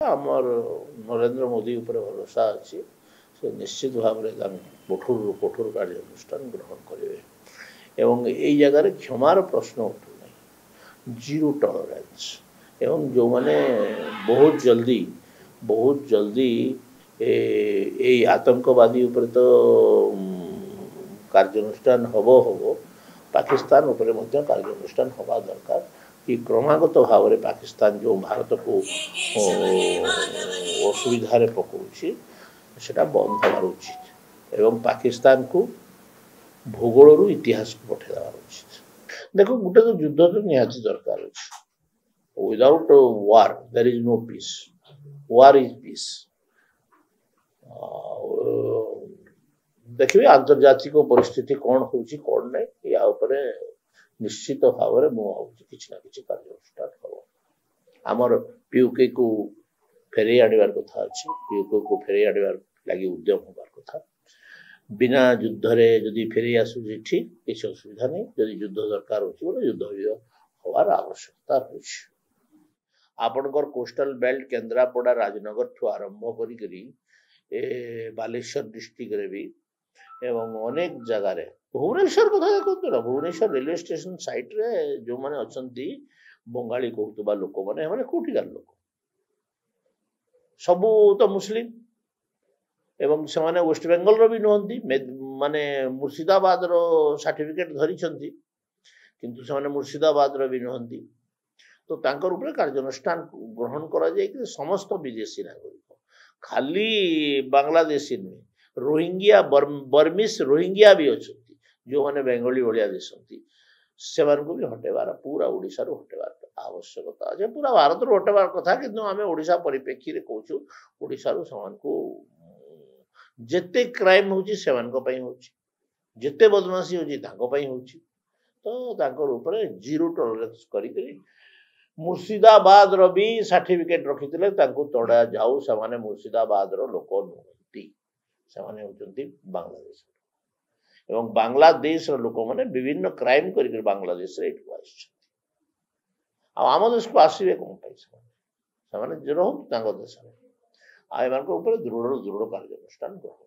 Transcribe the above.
आमर नरेंद्र मोदी उपर भरोसा अच्छी से निश्चित भाव में कठोर कठोर कार्यानुष्ठान ग्रहण करेंगे एवं यही जगार क्षमार प्रश्न उठूना जीरो टॉलरेंस एवं जो मैंने बहुत जल्दी आतंकवादी उपर तो कार्यानुष्ठान हम पाकिस्तान उपर कार्यानुष्ठान हवा दरकार कि क्रमागत भाव में पाकिस्तान जो भारत को असुविधा पकाउछि सेटा बंद हबार उचित एवं पाकिस्तान को भूगोल इतिहास को पठेदार उचित। देखो गोटे तो युद्ध तो निहाती दरकार अछि without war there is no peace war is peace. देखिए आंतर्जातिक परिस्थिति कौन होची कौन नहीं या उपरे निश्चित भाव में किसी ना किसी कार्यानुष्ठान हम आमर पीयूके को फेरे आनिबार कथा अच्छी पीयूके को फेरे आनिबार लगी उद्यम होबार कथा बिना युद्ध रे जदि फेरे आसुची ठीक किसी असुविधा नहीं जदि युद्ध दरकार होची बोले युद्ध होबार आवश्यकता होची। आपनकर कोस्टल बेल्ट केन्द्रापड़ा राजनगर ठू आरंभ करी बालेश्वर डिस्ट्रिक्ट रे भी एवं अनेक जगार भुवनेश्वर कथा देखते ना भुवनेश्वर रेलवे स्टेशन साइट रे जो माने अछंती बंगाली कहतुबा लोक माने माने कोठिकार लोक सबू तो मुस्लिम एवं से माने वेस्ट बेंगल रो भी नहंती माने मुर्शिदाबाद रो सर्टिफिकेट धरी छंती किंतु से माने मुर्शिदाबाद रो भी नहंती तो तांकर ऊपर कार्यानुष्ठान ग्रहण करा जाए कि समस्त विदेशी नागरिक खाली बांग्लादेशी नुहे रोहिंग्या बर्मिस रोहिंग्या भी अच्छा जो मैंने बेंगली भाया दिशती से भी हटेबार पूरा ओडिशा रू हटेबार आवश्यकता अच्छे पूरा भारत रू हटेबार कथा कि आम ओडिशा परिप्रेक्षी रे कहूँ ओडिशा रू समान को जेते क्राइम होची जेते बदमाशी होची होची तो तांकर ऊपर जीरो टॉलरेंस करी मुर्शिदाबाद रो भी सर्टिफिकेट रखिथिले तांको तड़ा जाऊ से मुर्शिदाबाद रो लोक नुहंती से बांग्लादेश एवं बांग्लादेश लोक मैंने विभिन्न क्राइम कर बांग्लादेश आम देश को आसवे कौन से रोहन देश में दृढ़ कार्यानुष्ठान ग्रहण